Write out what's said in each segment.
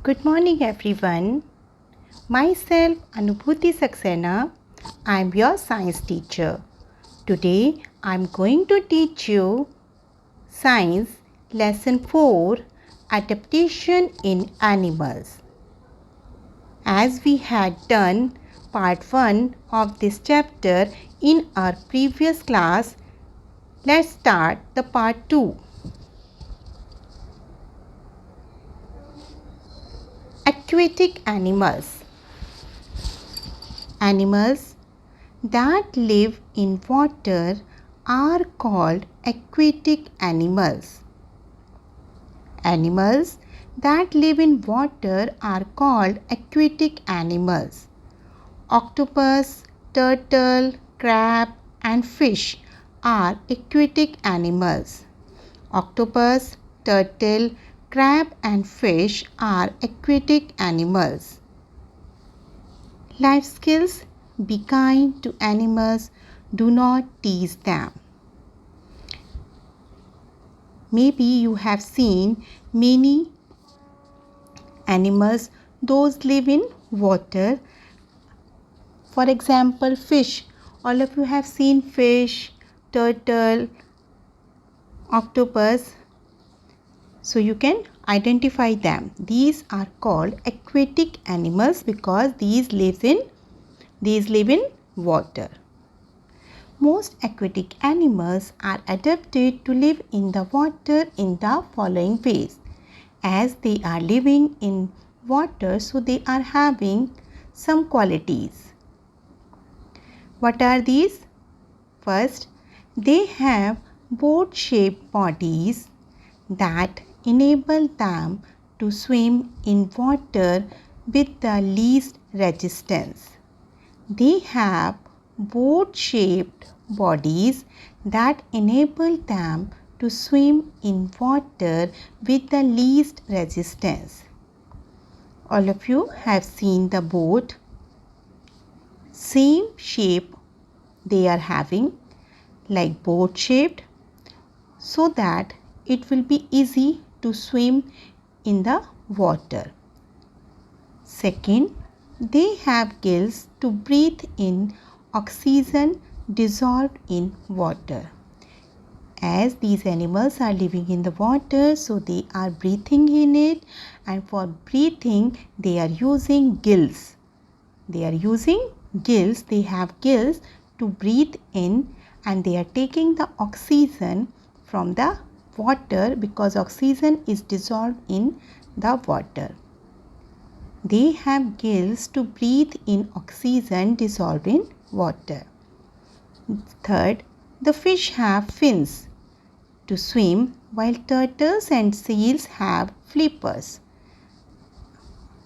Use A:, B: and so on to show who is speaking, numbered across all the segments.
A: Good morning everyone. Myself Anubhuti Saxena. I am your science teacher. Today I am going to teach you Science Lesson 4 Adaptation in Animals. As we had done part 1 of this chapter in our previous class, let's start the part 2. Aquatic animals. Animals that live in water are called aquatic animals. Animals that live in water are called aquatic animals. Octopus, turtle, crab, and fish are aquatic animals. Octopus, turtle, crab, and fish are aquatic animals. Life skills: be kind to animals, do not tease them. Maybe you have seen many animals, those live in water. For example, fish. All of you have seen fish, turtle, octopus. So you can identify them. These are called aquatic animals because these live in water. Most aquatic animals are adapted to live in the water in the following ways. As they are living in water, so they are having some qualities. What are these? First, they have boat-shaped bodies that enable them to swim in water with the least resistance. They have boat-shaped bodies that enable them to swim in water with the least resistance. All of you have seen the boat. Same shape they are having, like boat shaped, so that it will be easy to swim in the water. Second, they have gills to breathe in oxygen dissolved in water. As these animals are living in the water, so they are breathing in it, and for breathing they are using gills. They have gills to breathe in, and they are taking the oxygen from the water because oxygen is dissolved in the water. They have gills to breathe in oxygen dissolved in water. Third, the fish have fins to swim, while turtles and seals have flippers.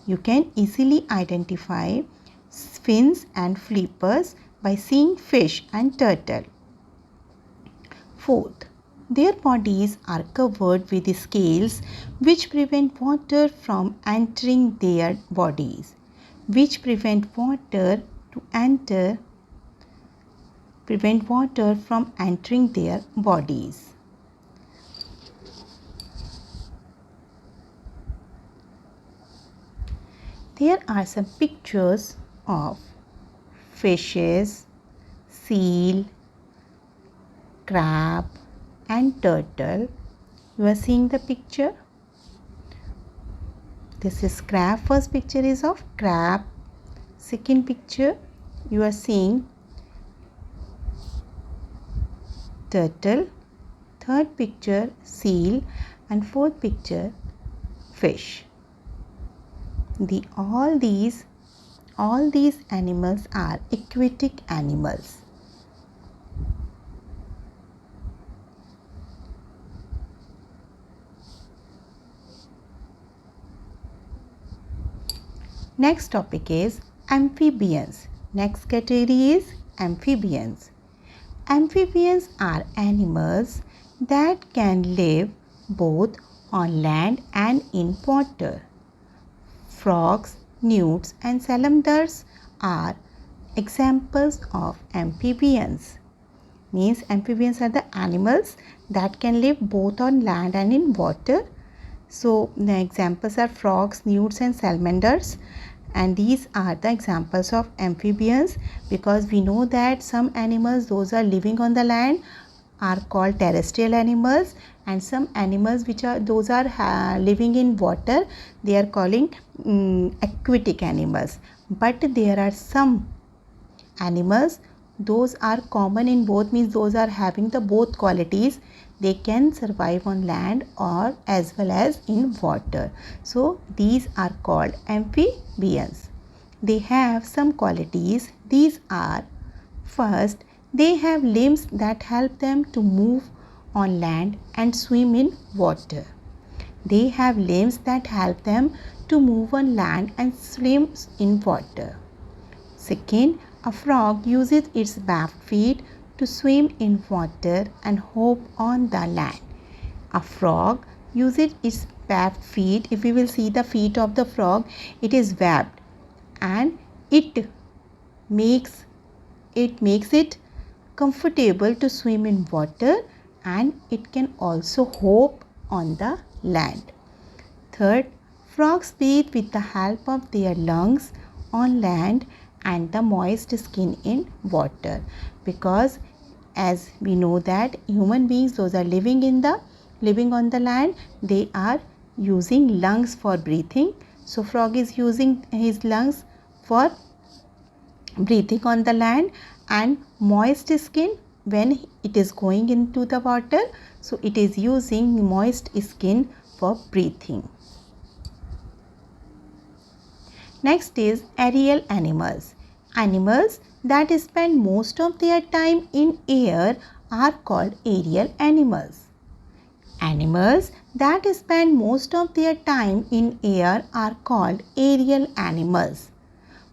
A: You can easily identify fins and flippers by seeing fish and turtle. Fourth, their bodies are covered with scales which prevent water from entering their bodies. Prevent water from entering their bodies. There are some pictures of fishes, seal, crab, and turtle. You are seeing the picture. This is crab. First picture is of crab. Second picture you are seeing turtle. Third picture seal, and fourth picture fish. All these animals are aquatic animals. Next topic is amphibians. Next category is amphibians. Amphibians are animals that can live both on land and in water. Frogs, newts, and salamanders are examples of amphibians. Means amphibians are the animals that can live both on land and in water. So the examples are frogs, newts and salamanders, and these are the examples of amphibians, because we know that some animals those are living on the land are called terrestrial animals, and some animals which are those are living in water, they are calling aquatic animals. But there are some animals those are common in both, means those are having the both qualities. They can survive on land or as well as in water. So these are called amphibians. They have some qualities. These are: first, they have limbs that help them to move on land and swim in water. They have limbs that help them to move on land and swim in water. Second, a frog uses its webbed feet to swim in water and hop on the land. A frog uses its webbed feet. If we will see the feet of the frog, it is webbed, and it makes it comfortable to swim in water, and it can also hop on the land. Third, frogs breathe with the help of their lungs on land and the moist skin in water, because as we know that human beings those are living on the land, they are using lungs for breathing. So frog is using his lungs for breathing on the land, and moist skin when it is going into the water, so it is using moist skin for breathing. Next is aerial animals. Animals that spend most of their time in air are called aerial animals. Animals that spend most of their time in air are called aerial animals.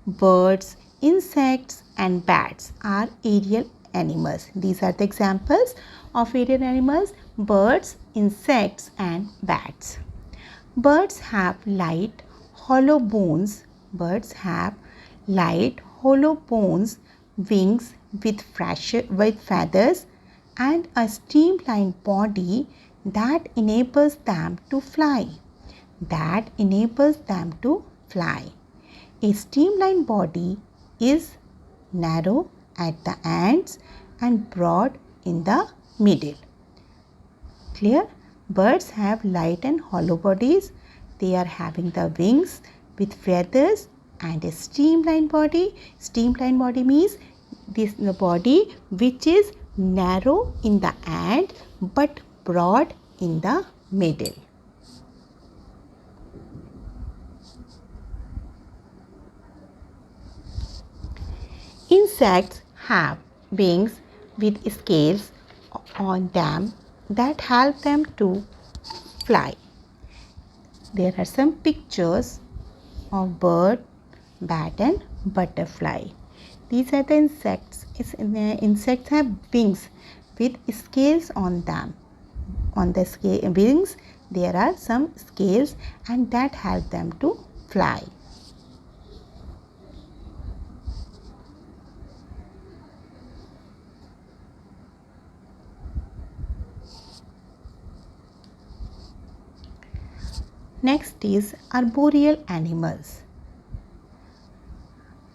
A: Birds, insects and bats are aerial animals. These are the examples of aerial animals: birds, insects and bats. Birds have light, hollow bones. Birds have light, hollow bones, wings with feathers, and a streamlined body that enables them to fly. A streamlined body is narrow at the ends and broad in the middle. Clear? Birds have light and hollow bodies. They are having the wings with feathers and a streamlined body. Streamlined body means this the body which is narrow in the end but broad in the middle. Insects have wings with scales on them that help them to fly. There are some pictures of bird, bat and butterfly. These are the insects. Insects have wings with scales on them. On the wings there are some scales and that help them to fly. Next is arboreal animals.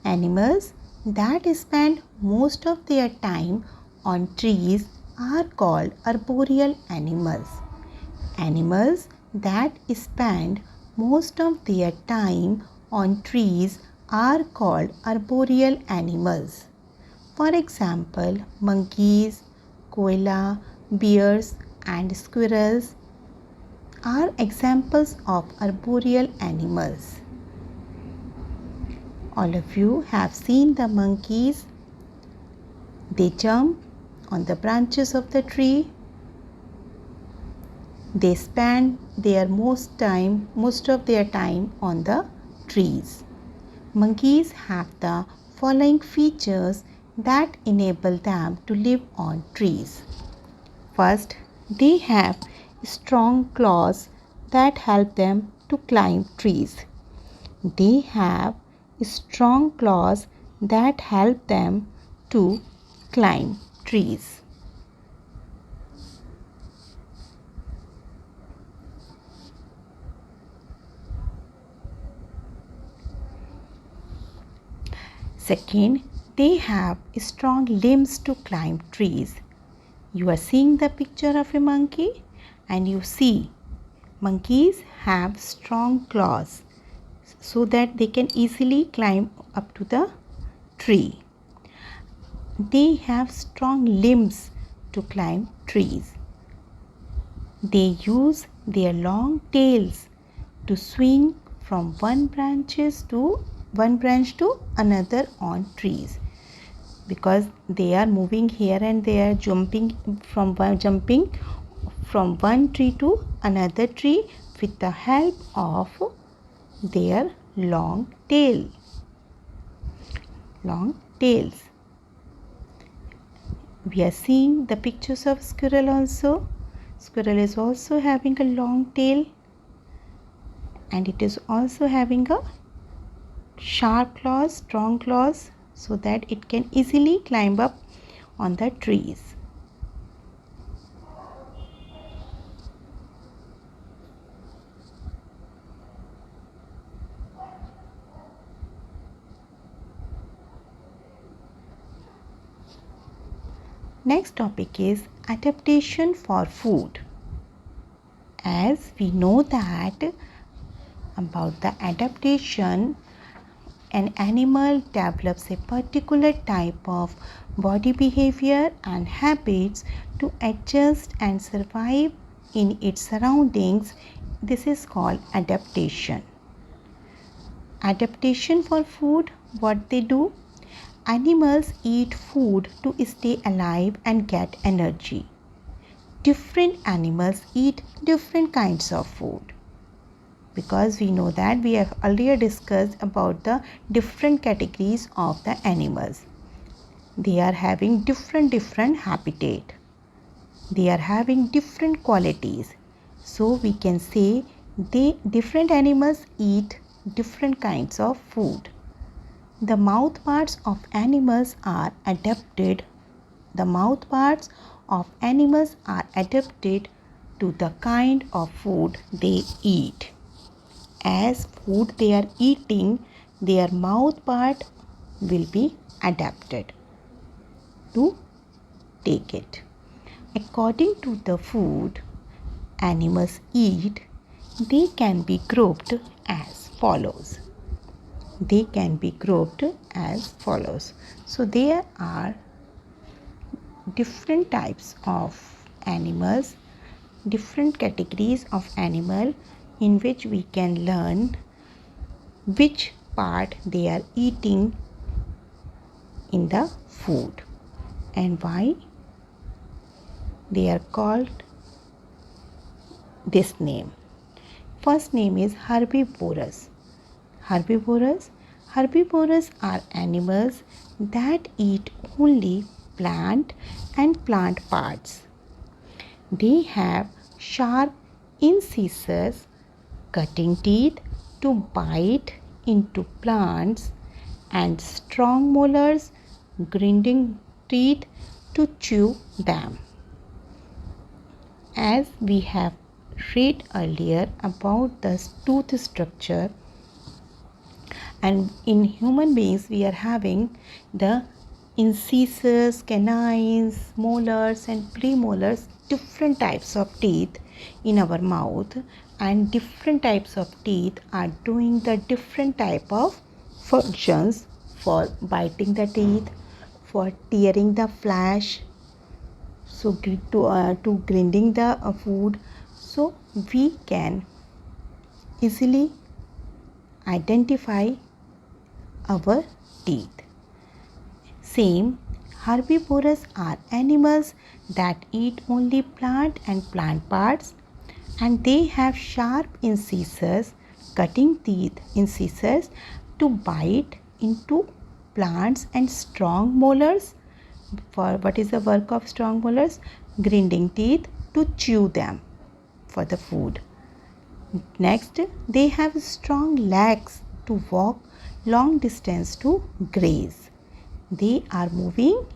A: Animals that spend most of their time on trees are called arboreal animals. Animals that spend most of their time on trees are called arboreal animals. For example, monkeys, koala, bears and squirrels are examples of arboreal animals. All of you have seen the monkeys. They jump on the branches of the tree. They spend their most of their time on the trees. Monkeys have the following features that enable them to live on trees. First, they have strong claws that help them to climb trees. They have strong claws that help them to climb trees. Second, they have strong limbs to climb trees. You are seeing the picture of a monkey and you see monkeys have strong claws so that they can easily climb up to the tree. They have strong limbs to climb trees. They use their long tails to swing from one branch to another on trees, because they are moving here and there, jumping from one tree to another tree with the help of their long tails. We are seeing the pictures of squirrel also. Squirrel is also having a long tail, and it is also having a sharp claws, strong claws, so that it can easily climb up on the trees. Next topic is adaptation for food. As we know that about the adaptation, an animal develops a particular type of body behavior and habits to adjust and survive in its surroundings. This is called adaptation. Adaptation for food, what they do? Animals eat food to stay alive and get energy. Different animals eat different kinds of food, because we know that we have earlier discussed about the different categories of the animals. They are having different habitat. They are having different qualities. So we can say different animals eat different kinds of food. The mouth parts of animals are adapted. The mouth parts of animals are adapted to the kind of food they eat. As food they are eating, their mouth part will be adapted to take it. According to the food animals eat, they can be grouped as follows. So there are different types of animals, different categories of animal, in which we can learn which part they are eating in the food and why they are called this name. First name is herbivorous. Herbivorous are animals that eat only plant and plant parts. They have sharp incisors, cutting teeth to bite into plants, and strong molars, grinding teeth to chew them. As we have read earlier about the tooth structure, and in human beings we are having the incisors, canines, molars and premolars, different types of teeth in our mouth, and different types of teeth are doing the different type of functions for biting the teeth, for tearing the flesh, so to grinding the food. So we can easily identify our teeth. Same, herbivorous are animals that eat only plant and plant parts, and they have sharp incisors, cutting teeth incisors to bite into plants, and strong molars. For what is the work of strong molars? Grinding teeth to chew them for the food. Next, they have strong legs to walk long distance to graze. They are moving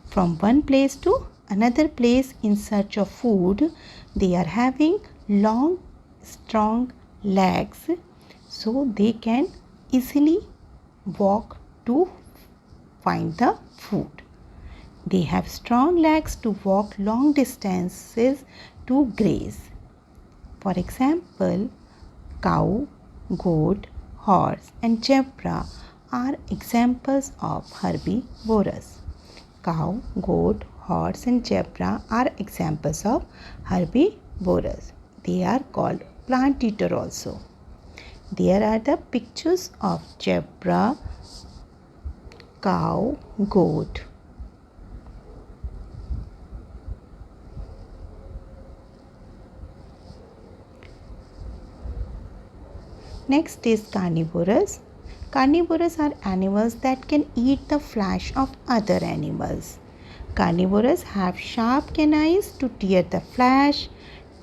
A: from one place to another place in search of food. They are having long, strong legs, so they can easily walk to find the food. They have strong legs to walk long distances to graze. For example, cow, goat, horse and zebra are examples of herbivorous. Cow, goat, horse and zebra are examples of herbivorous. They are called plant eater also. There are the pictures of zebra, cow, goat. Next is carnivorous. Carnivorous are animals that can eat the flesh of other animals. Carnivores have sharp canines to tear the flesh.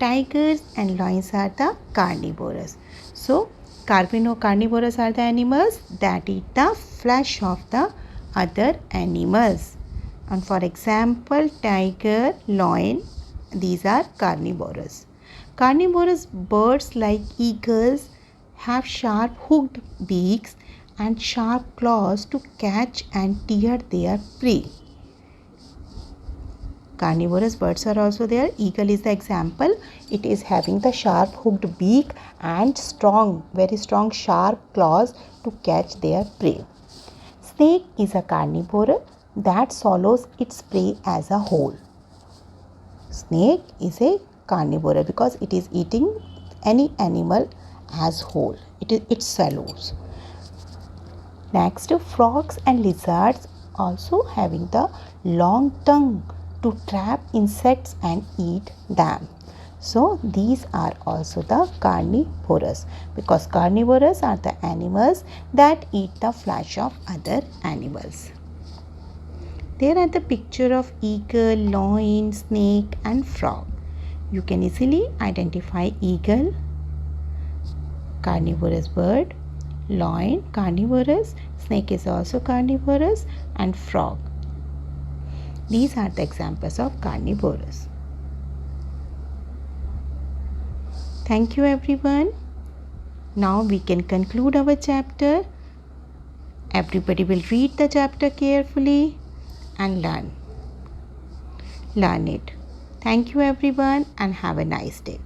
A: Tigers and lions are the carnivorous. So, carnivorous are the animals that eat the flesh of the other animals. And for example, tiger, lion, these are carnivorous. Carnivorous birds like eagles have sharp hooked beaks and sharp claws to catch and tear their prey. Carnivorous birds are also there. Eagle is the example. It is having the sharp hooked beak and very strong sharp claws to catch their prey. Snake is a carnivore that swallows its prey as a whole. Snake is a carnivore because it is eating any animal as whole. It swallows. Next, frogs and lizards also having the long tongue to trap insects and eat them. So these are also the carnivorous because carnivorous are the animals that eat the flesh of other animals. There are the picture of eagle, lion, snake and frog. You can easily identify eagle, carnivorous bird, lion, carnivorous, snake is also carnivorous and frog. These are the examples of carnivorous. Thank you everyone. Now we can conclude our chapter. Everybody will read the chapter carefully and learn it. Thank you everyone and have a nice day.